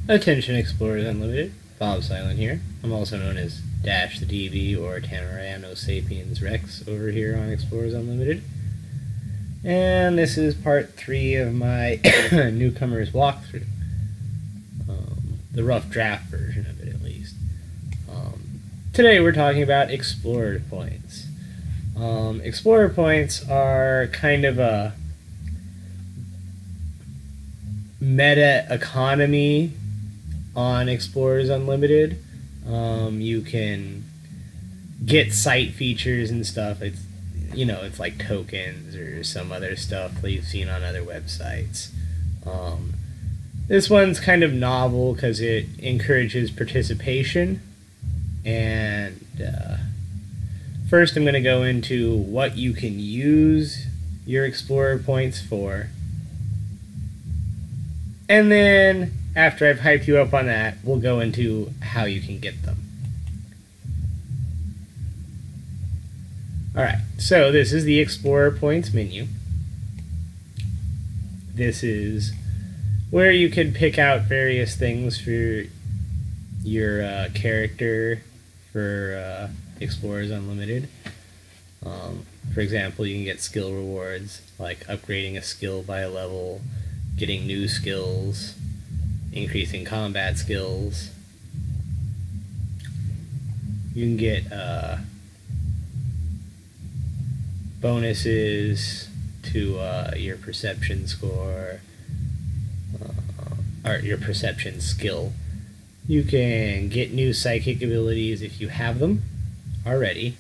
Attention Explorers Unlimited, Bob Silent here. I'm also known as Dash the DB or Tamarano Sapiens Rex over here on Explorers Unlimited. And this is part 3 of my newcomers walkthrough. The rough draft version of it, at least. Today we're talking about Explorer Points. Explorer Points are kind of a meta economy on Explorers Unlimited. You can get site features and stuff. It's like tokens or some other stuff that you've seen on other websites. This one's kind of novel because it encourages participation. And first I'm going to go into what you can use your Explorer points for. And then, after I've hyped you up on that, we'll go into how you can get them. Alright, so this is the Explorer Points menu. This is where you can pick out various things for your character for Explorers Unlimited. For example, you can get skill rewards, like upgrading a skill by a level, getting new skills, increasing combat skills. You can get bonuses to your perception score, or your perception skill. You can get new psychic abilities if you have them already,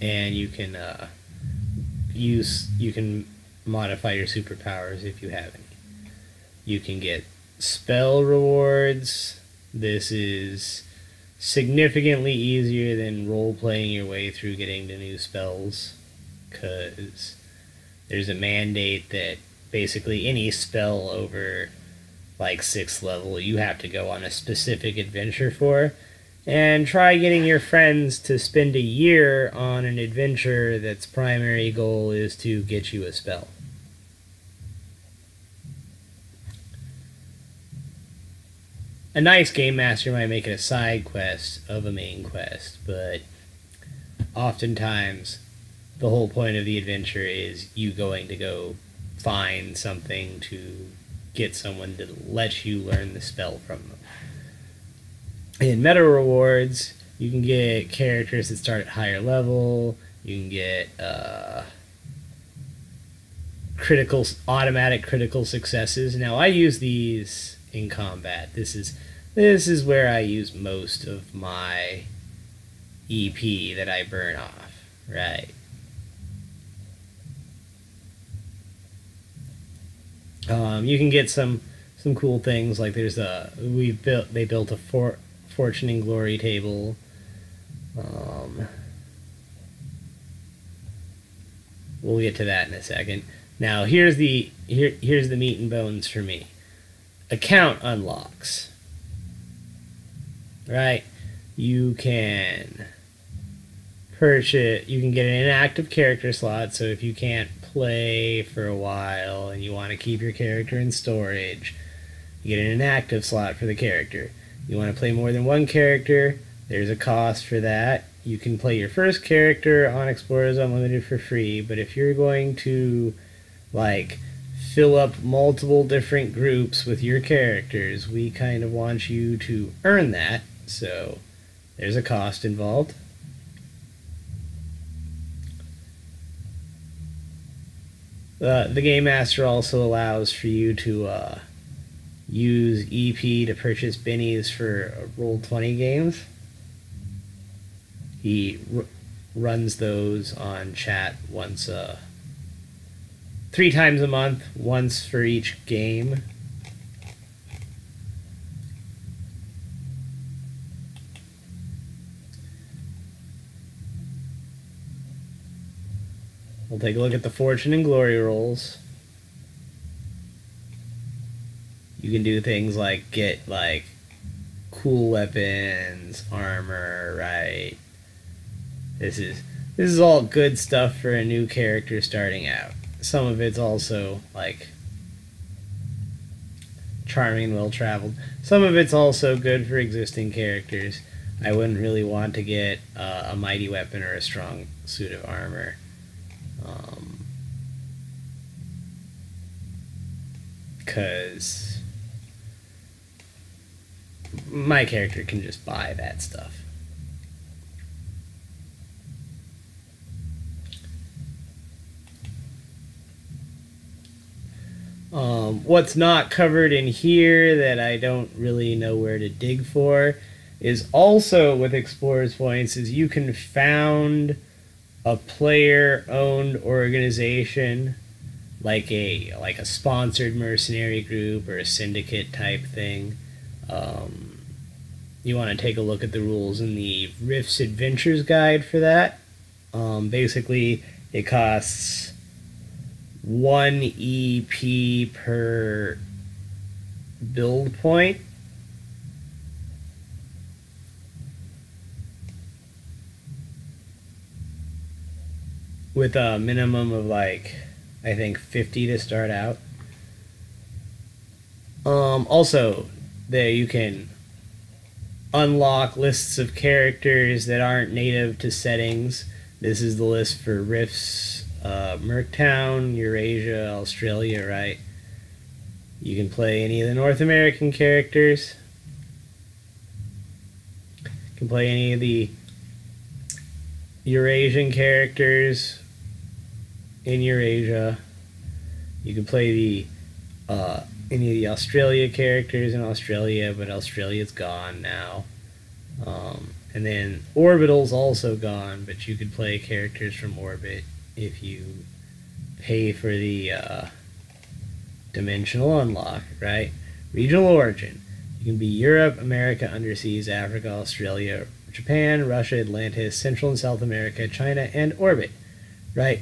and you can modify your superpowers if you have any. You can get spell rewards. This is significantly easier than role-playing your way through getting to new spells, because there's a mandate that basically any spell over like 6th level you have to go on a specific adventure for, and try getting your friends to spend a year on an adventure that's primary goal is to get you a spell. A nice game master might make it a side quest of a main quest, but oftentimes the whole point of the adventure is you going to go find something to get someone to let you learn the spell from them. In meta rewards, you can get characters that start at higher level. You can get automatic critical successes. Now I use these in combat. This is where I use most of my EP that I burn off, right? You can get some cool things, like they built a fortune and glory table. We'll get to that in a second. Now here's the meat and bones for me. Account unlocks. Right? You can purchase, you can get an inactive character slot, so if you can't play for a while and you want to keep your character in storage, you get an inactive slot for the character. You want to play more than one character, there's a cost for that. You can play your first character on Explorers Unlimited for free, but if you're going to like fill up multiple different groups with your characters, we kind of want you to earn that, so there's a cost involved. The Game Master also allows for you to use EP to purchase bennies for Roll20 games. He runs those on chat once, 3 times a month, once for each game. We'll take a look at the Fortune and Glory rolls. You can do things like get like cool weapons, armor, right? This is all good stuff for a new character starting out. Some of it's also like charming and well-traveled. Some of it's also good for existing characters. I wouldn't really want to get a mighty weapon or a strong suit of armor. Because my character can just buy that stuff. What's not covered in here that I don't really know where to dig for is also with Explorers Points is you can found a player-owned organization like a sponsored mercenary group or a syndicate type thing. You want to take a look at the rules in the Rifts Adventures Guide for that. Basically, it costs 1 EP per build point. With a minimum of like, I think 50 to start out. Also, there you can unlock lists of characters that aren't native to settings. This is the list for Rifts, Merctown, Eurasia, Australia, right? You can play any of the North American characters. You can play any of the Eurasian characters in Eurasia. You can play the any of the Australia characters in Australia, but Australia's gone now. And then Orbital's also gone, but you could play characters from Orbit if you pay for the dimensional unlock, right? Regional origin. You can be Europe, America, Underseas, Africa, Australia, Japan, Russia, Atlantis, Central and South America, China, and Orbit, right?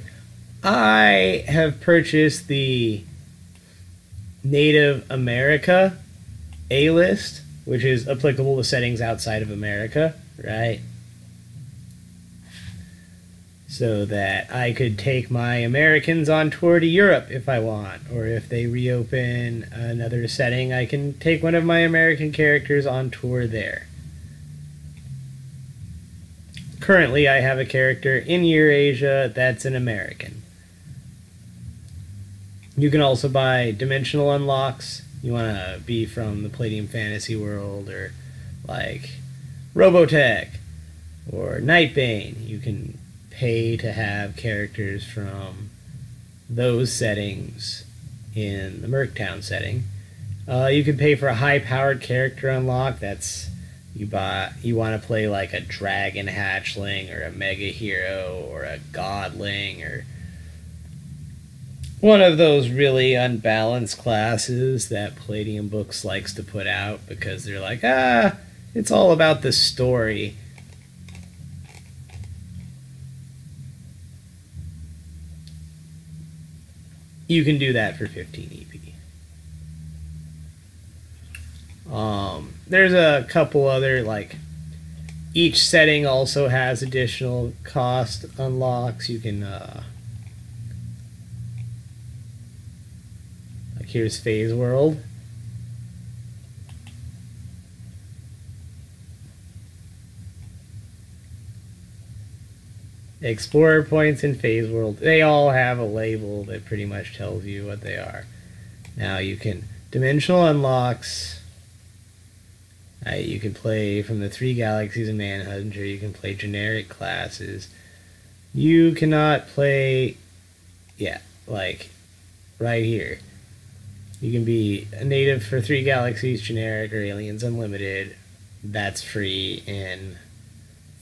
I have purchased the Native America A-list, which is applicable to settings outside of America, right? So that I could take my Americans on tour to Europe if I want, or if they reopen another setting, I can take one of my American characters on tour there. Currently, I have a character in Eurasia that's an American. You can also buy dimensional unlocks. You want to be from the Palladium Fantasy world, or like Robotech or Nightbane. You can pay to have characters from those settings in the Merctown setting. You can pay for a high-powered character unlock. That's you want to play like a dragon hatchling or a mega hero or a godling or one of those really unbalanced classes that Palladium Books likes to put out because they're like, it's all about the story. You can do that for 15 EP. There's a couple other, like, each setting also has additional cost unlocks. You can, like, here's Phase World. Explorer points in Phase World. They all have a label that pretty much tells you what they are. Now you can dimensional unlocks. You can play from the 3 galaxies of Manhunter. You can play generic classes. You cannot play, like right here. You can be a native for 3 galaxies, generic, or aliens unlimited. That's free in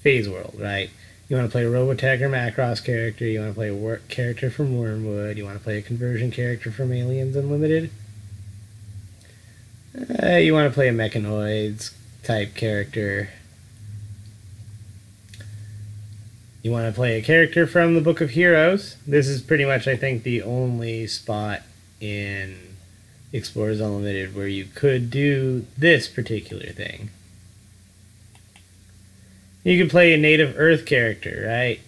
Phase World, right? You want to play a Robotech or Macross character. You want to play a character from Wormwood. You want to play a conversion character from Aliens Unlimited. You want to play a Mechanoids type character. You want to play a character from the Book of Heroes. This is pretty much, I think, the only spot in Explorers Unlimited where you could do this particular thing. You can play a native Earth character, right?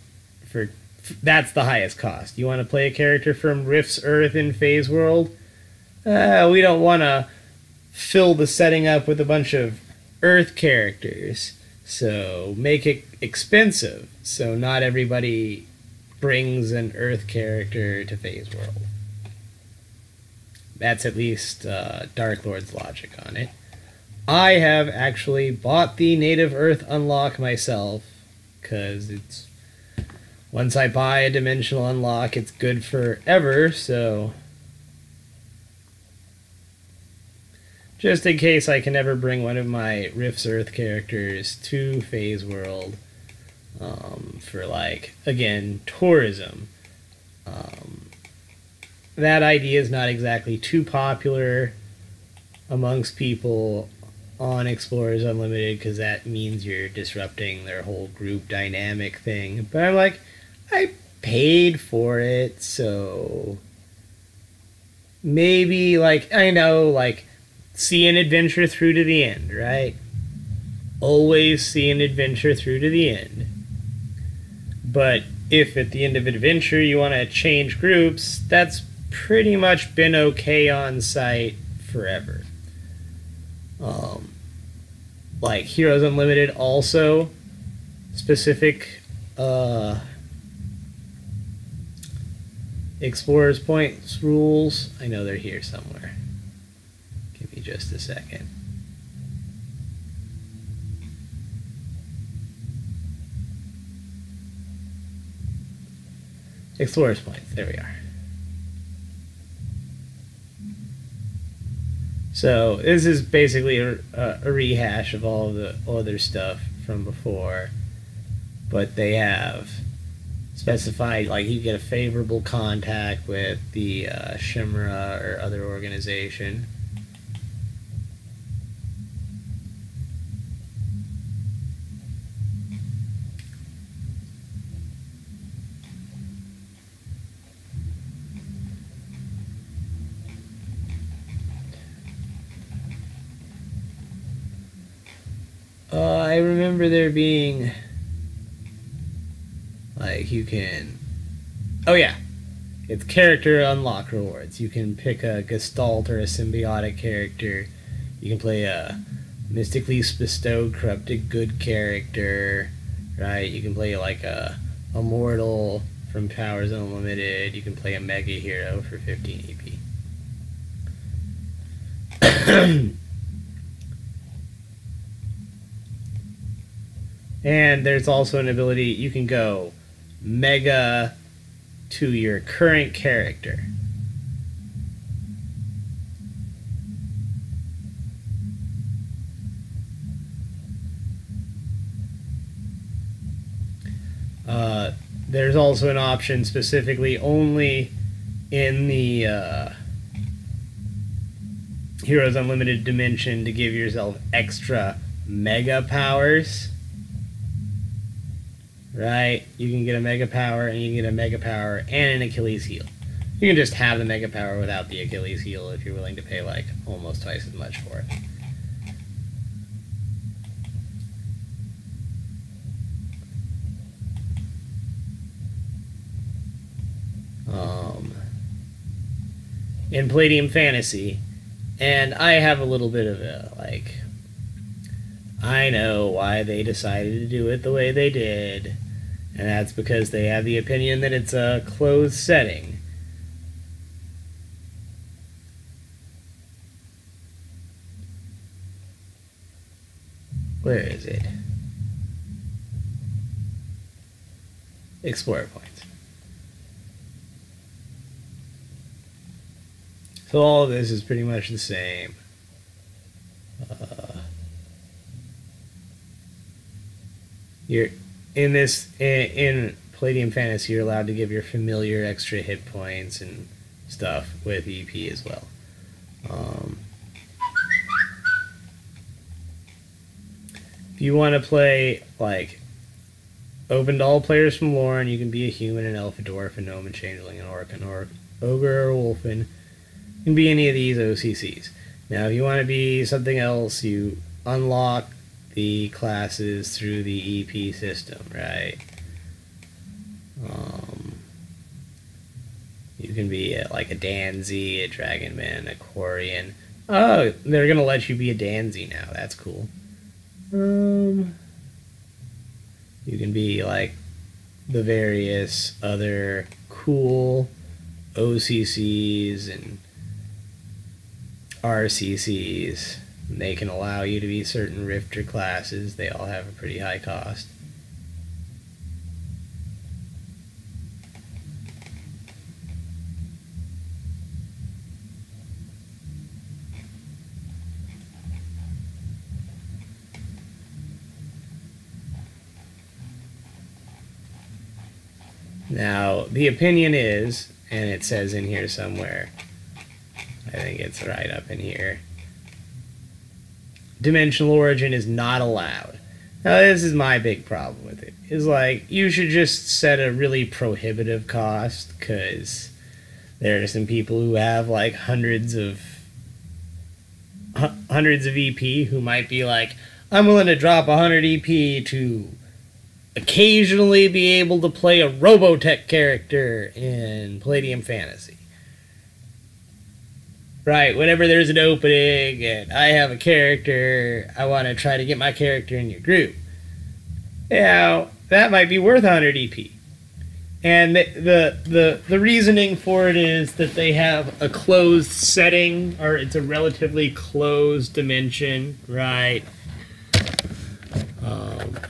That's the highest cost. You want to play a character from Rifts Earth in Phase World? We don't want to fill the setting up with a bunch of Earth characters. So make it expensive, so not everybody brings an Earth character to Phase World. That's at least Dark Lord's logic on it. I have actually bought the Native Earth unlock myself, because it's... once I buy a dimensional unlock, it's good forever, so... just in case I can ever bring one of my Rift's Earth characters to Phase World for, like, again, tourism. That idea is not exactly too popular amongst people on Explorers Unlimited, because that means you're disrupting their whole group dynamic thing. But I'm like, I paid for it, so maybe, like, I know, like, see an adventure through to the end, right? Always see an adventure through to the end. But if at the end of an adventure you want to change groups, that's pretty much been okay on site forever. Like Heroes Unlimited also specific Explorers Points rules. I know they're here somewhere. Give me just a second. Explorers Points, there we are. So this is basically a rehash of all of the other stuff from before, but they have specified, like, you get a favorable contact with the Shimra or other organization. I remember there being, like, you can... oh yeah, it's character unlock rewards. You can pick a Gestalt or a symbiotic character. You can play a mystically bestowed corrupted good character, right? You can play, like, a Immortal from Powers Unlimited. You can play a Mega Hero for 15 EP. And there's also an ability, you can go Mega to your current character. There's also an option specifically only in the Heroes Unlimited dimension to give yourself extra Mega powers. Right? You can get a Mega Power, and you can get a Mega Power and an Achilles Heel. You can just have the Mega Power without the Achilles Heel if you're willing to pay, like, almost twice as much for it. In Palladium Fantasy, and I have a little bit of a, like, I know why they decided to do it the way they did. And that's because they have the opinion that it's a closed setting. Where is it? Explorer Points. So all of this is pretty much the same. You're in Palladium Fantasy, you're allowed to give your familiar extra hit points and stuff with EP as well. If you want to play, like, open to all players from Lorne, you can be a human, an elf, a dwarf, a gnome, a changeling, an orc, ogre, or a wolfen. You can be any of these OCCs. Now, if you want to be something else, you unlock the classes through the EP system, right? You can be like a Danzi, a Dragonman, a Quarian. Oh, they're gonna let you be a Danzy now. That's cool. You can be like the various other cool OCCs and RCCs. They can allow you to be certain Rifter classes. They all have a pretty high cost. Now, the opinion is, and it says in here somewhere, I think it's right up in here, Dimensional Origin is not allowed. Now, this is my big problem with it. Is like, you should just set a really prohibitive cost, because there are some people who have like hundreds of EP who might be like, I'm willing to drop 100 EP to occasionally be able to play a Robotech character in Palladium Fantasy. Right, whenever there's an opening and I have a character, I want to try to get my character in your group. Now, that might be worth 100 EP. And the reasoning for it is that they have a closed setting, or it's a relatively closed dimension, right?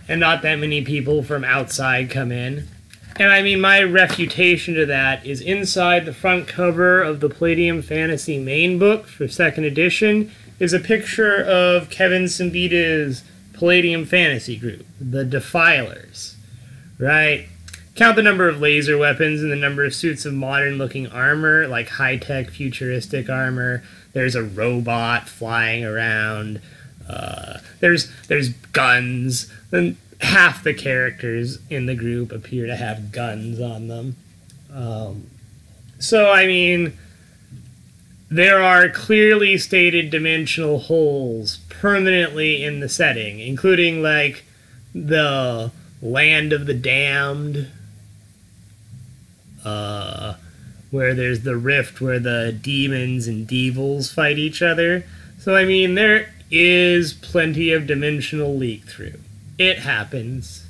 And not that many people from outside come in. And I mean, my refutation to that is inside the front cover of the Palladium Fantasy main book for 2nd edition is a picture of Kevin Siembieta's Palladium Fantasy group, the Defilers, right? Count the number of laser weapons and the number of suits of modern-looking armor, like high-tech futuristic armor. There's a robot flying around. There's guns, and half the characters in the group appear to have guns on them. So, I mean, there are clearly stated dimensional holes permanently in the setting, including, like, the Land of the Damned, where there's the rift where the demons and devils fight each other. So, I mean, there is plenty of dimensional leak through. It happens.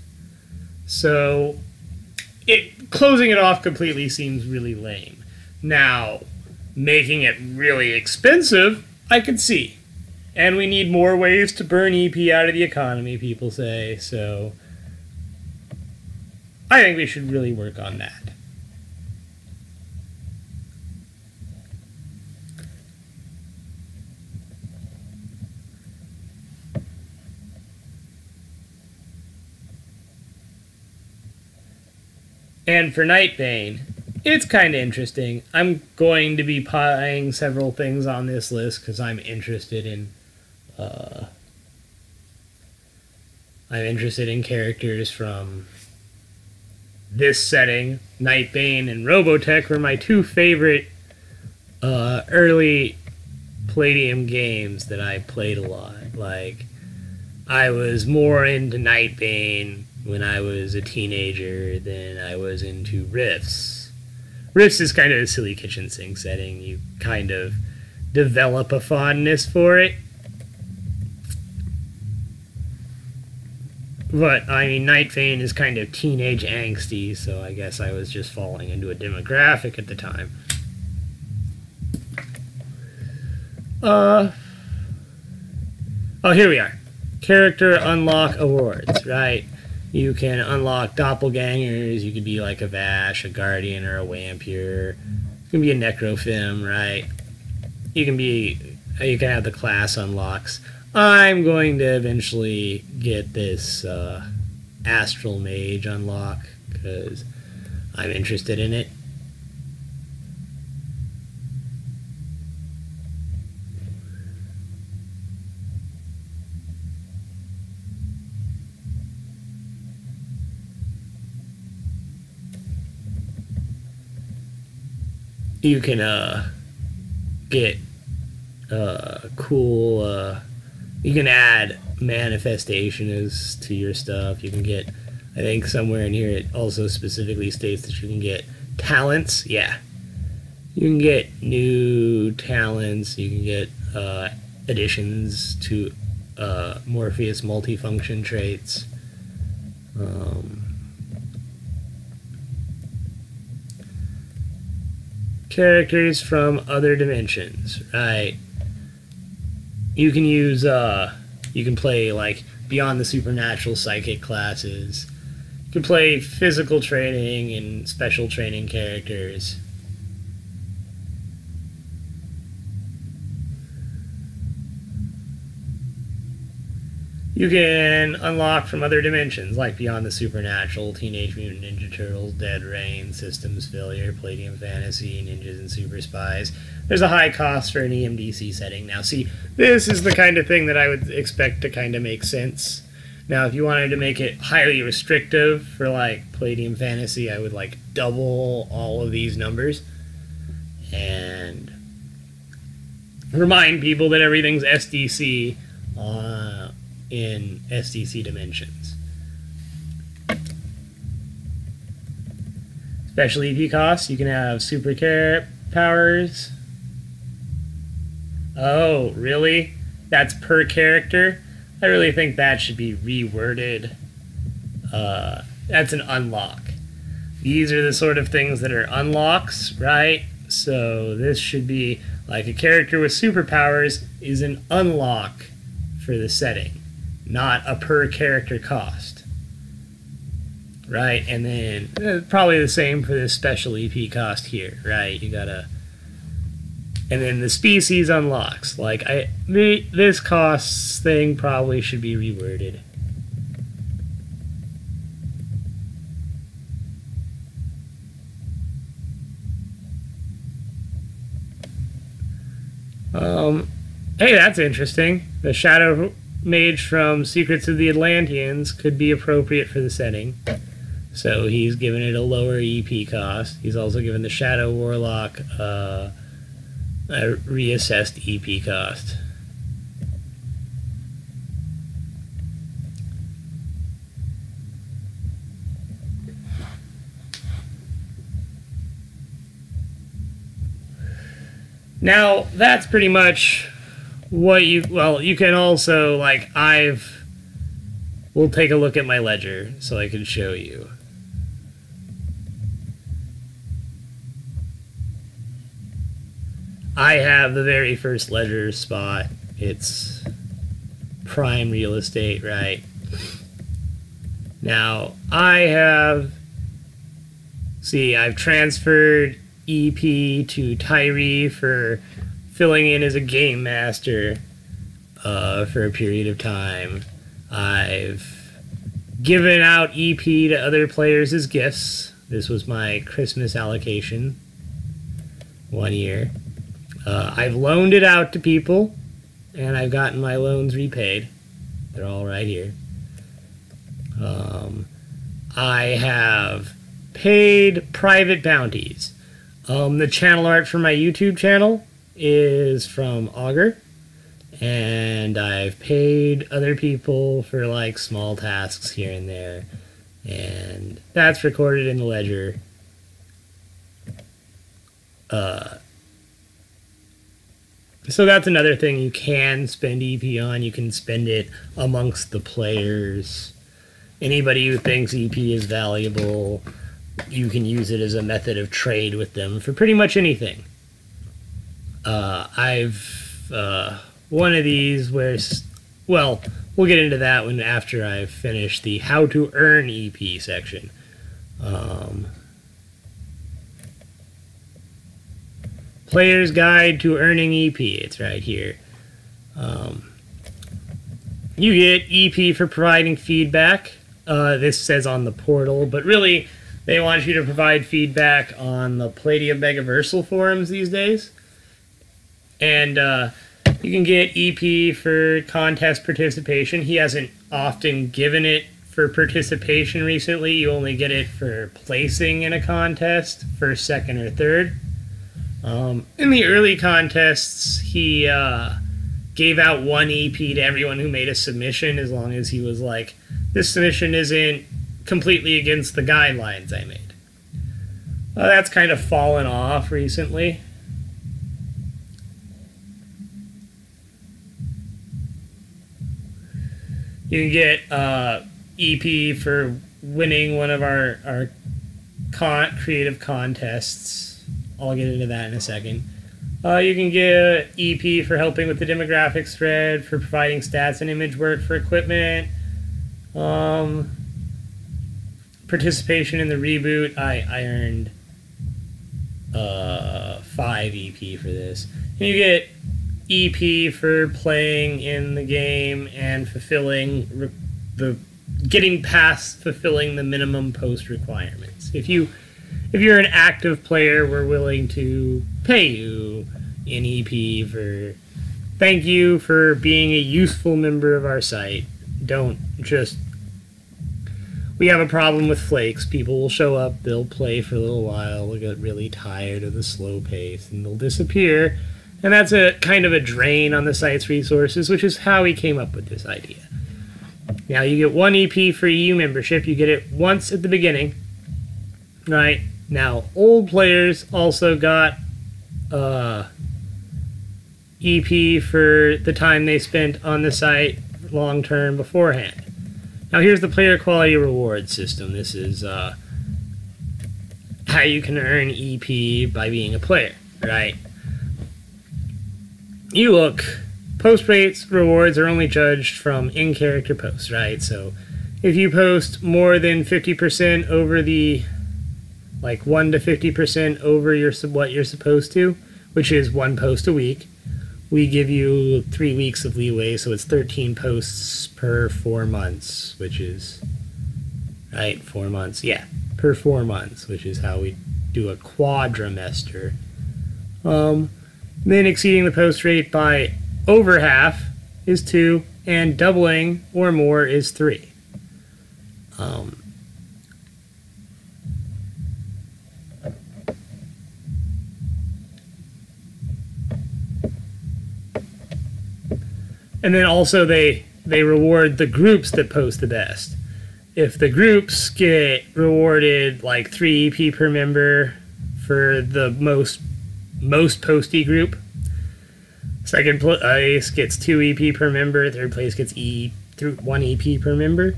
So, closing it off completely seems really lame. Now, making it really expensive, I could see. And we need more ways to burn EP out of the economy, people say, so I think we should really work on that. And for Nightbane, it's kind of interesting. I'm going to be buying several things on this list because I'm interested in characters from this setting. Nightbane and Robotech were my two favorite early Palladium games that I played a lot. Like, I was more into Nightbane when I was a teenager than I was into Rifts. Rifts is kind of a silly kitchen sink setting. You kind of develop a fondness for it. But, I mean, Nightbane is kind of teenage angsty, so I guess I was just falling into a demographic at the time. Oh, here we are. Character Unlock Awards, right? You can unlock doppelgangers. You could be like a Vash, a Guardian, or a Wampure. You can be a Necrofim, right? You can have the class unlocks. I'm going to eventually get this Astral Mage unlock because I'm interested in it. You can get cool, you can add manifestations to your stuff. You can get, I think somewhere in here it also specifically states that you can get talents. Yeah, you can get new talents. You can get additions to Morpheus multifunction traits. Characters from other dimensions, right? You can use, you can play, like, beyond the supernatural psychic classes. You can play physical training and special training characters. You can unlock from other dimensions, like Beyond the Supernatural, Teenage Mutant Ninja Turtles, Dead Rain, Systems Failure, Palladium Fantasy, Ninjas and Super Spies. There's a high cost for an EMDC setting. Now, see, this is the kind of thing that I would expect to kind of make sense. Now, if you wanted to make it highly restrictive for, like, Palladium Fantasy, I would, like, double all of these numbers. And remind people that everything's SDC in SDC dimensions. Special EP costs, you can have super care powers. Oh, really? That's per character? I really think that should be reworded. That's an unlock. These are the sort of things that are unlocks, right? So this should be like a character with superpowers is an unlock for the setting, not a per character cost. Right? And then probably the same for this special EP cost here, right? You gotta. And then the species unlocks. Like, this costs thing probably should be reworded. Hey, that's interesting. The Shadow Mage from Secrets of the Atlanteans could be appropriate for the setting. So he's given it a lower EP cost. He's also given the Shadow Warlock a reassessed EP cost. Now, that's pretty much what you can also, like, we'll take a look at my ledger so I can show you. I have the very first ledger spot. It's prime real estate, right? Now, I've transferred EP to Tyree for filling in as a game master for a period of time. I've given out EP to other players as gifts. This was my Christmas allocation 1 year. I've loaned it out to people, and I've gotten my loans repaid. They're all right here. I have paid private bounties. The channel art for my YouTube channel is from Augur, and I've paid other people for, like, small tasks here and there, and that's recorded in the ledger. So that's another thing you can spend EP on. You can spend it amongst the players. Anybody who thinks EP is valuable, you can use it as a method of trade with them for pretty much anything. I've one of these where, well, we'll get into that one after I've finished the how to earn EP section. Player's Guide to Earning EP. It's right here. You get EP for providing feedback. This says on the portal, but really they want you to provide feedback on the Palladium Megaversal forums these days. And you can get EP for contest participation. He hasn't often given it for participation recently. You only get it for placing in a contest, first, second, or third. In the early contests, he gave out 1 EP to everyone who made a submission, as long as he was like, this submission isn't completely against the guidelines I made. That's kind of fallen off recently. You can get EP for winning one of our creative contests. I'll get into that in a second. You can get EP for helping with the demographics thread, for providing stats and image work for equipment. Participation in the reboot. I earned 5 EP for this. And you get EP for playing in the game and fulfilling getting past fulfilling the minimum post requirements. If you're an active player, we're willing to pay you in EP for thank you for being a useful member of our site. Don't just... We have a problem with flakes. People will show up, they'll play for a little while, they'll get really tired of the slow pace, and they'll disappear. And that's a kind of a drain on the site's resources, which is how we came up with this idea. Now, you get 1 EP for EU membership. You get it once at the beginning. Right? Now, old players also got EP for the time they spent on the site long-term beforehand. Now, here's the player quality reward system. This is how you can earn EP by being a player, right? You look, post rates rewards are only judged from in-character posts, right? So if you post more than 50% over the, like 1 to 50% over what you're supposed to, which is 1 post a week, we give you 3 weeks of leeway, so it's 13 posts per 4 months, which is, right, 4 months, yeah, per 4 months, which is how we do a quadrimester. Then exceeding the post rate by over half is 2, and doubling or more is 3. And then also they reward the groups that post the best. If the groups get rewarded like 3 EP per member for the most posty group, second place gets 2 EP per member, third place gets 1 EP per member.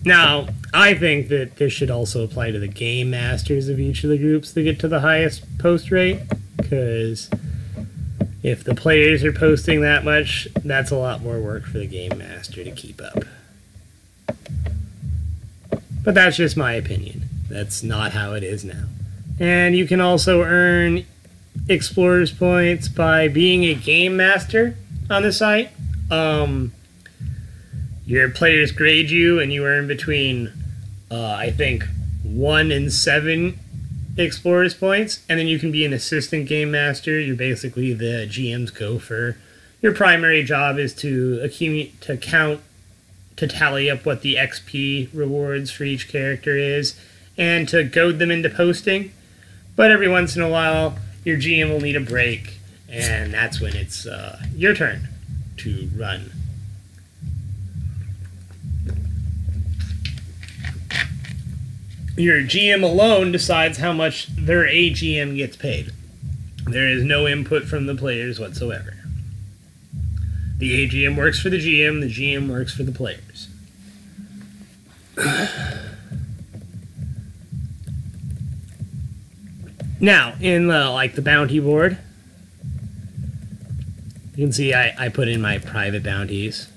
Now, I think that this should also apply to the game masters of each of the groups that get to the highest post rate, because if the players are posting that much, that's a lot more work for the game master to keep up. But that's just my opinion. That's not how it is now. And you can also earn Explorers points by being a game master on the site. Your players grade you, and you earn between, I think, 1 and 7 Explorers points, and then you can be an assistant game master. You're basically the GM's gopher. Your primary job is to accumulate, to count, to tally up what the XP rewards for each character is, and to goad them into posting. But every once in a while, your GM will need a break, and that's when it's your turn to run. Your GM alone decides how much their AGM gets paid. There is no input from the players whatsoever. The AGM works for the GM works for the players. Now, in the bounty board, you can see I put in my private bounties,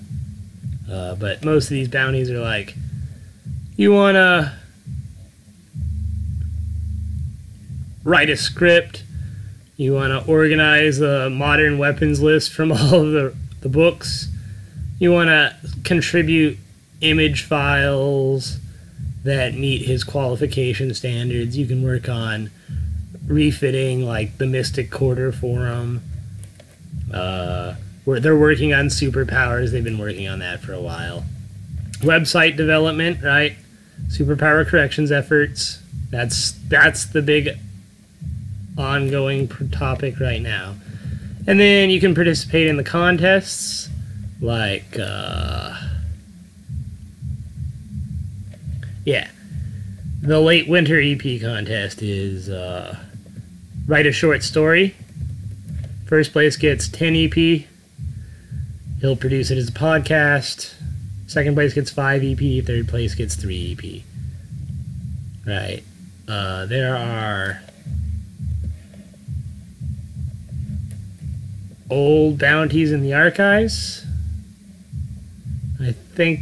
but most of these bounties are like, you want to write a script, you want to organize a modern weapons list from all of the books, you want to contribute image files that meet his qualification standards, you can work on refitting like the Mystic Quarter Forum, where they're working on superpowers, they've been working on that for a while. Website development, right? Superpower corrections efforts, that's the big ongoing topic right now. And then you can participate in the contests, like, yeah, the late winter EP contest is write a short story. First place gets 10 EP. He'll produce it as a podcast. Second place gets 5 EP. Third place gets 3 EP. Right. There are old bounties in the archives. I think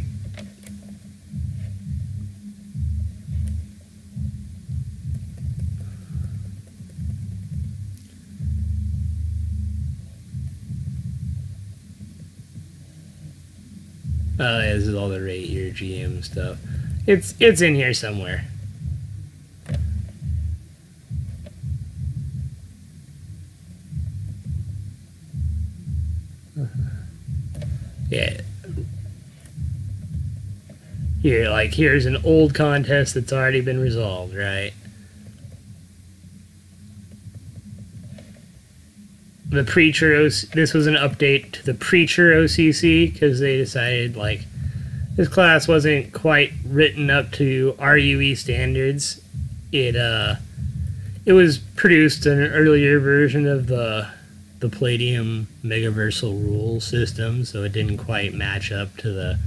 this is all the rate your GM stuff. It's in here somewhere. Yeah. Here, like, here's an old contest that's already been resolved, right? The Preacher, this was an update to the Preacher OCC, because they decided, like, this class wasn't quite written up to RUE standards. It was produced in an earlier version of the Palladium Megaversal rule system, so it didn't quite match up to the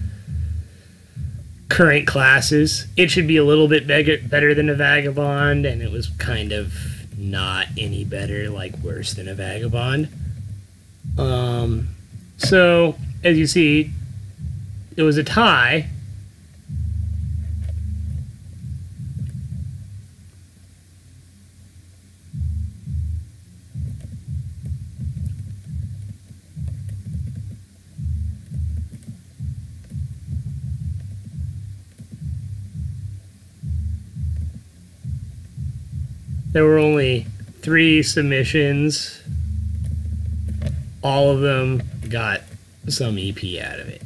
current classes. It should be a little bit better than a Vagabond, and it was kind of not any better, like worse than a Vagabond. So, as you see, it was a tie. There were only 3 submissions. All of them got some EP out of it.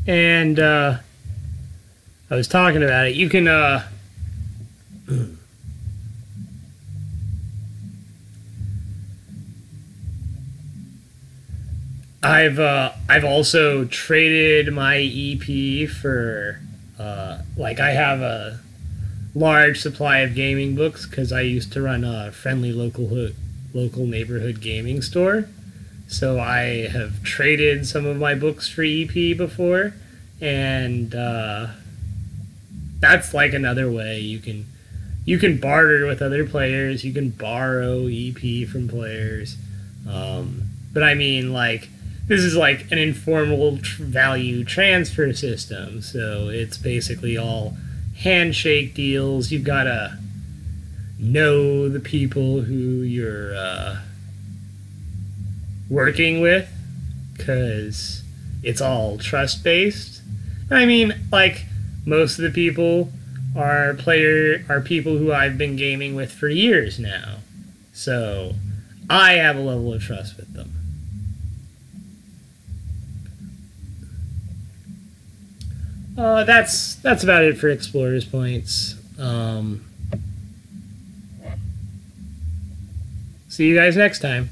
And I was talking about it. You can I've also traded my EP for like, I have a large supply of gaming books because I used to run a friendly local neighborhood gaming store. So I have traded some of my books for EP before, and that's like another way you can barter with other players. You can borrow EP from players, but I mean, like, this is like an informal value transfer system, so it's basically all handshake deals. You've got to know the people who you're working with, because it's all trust-based. I mean, like, most of the people are people who I've been gaming with for years now, so I have a level of trust with them. That's about it for Explorers Points. See you guys next time.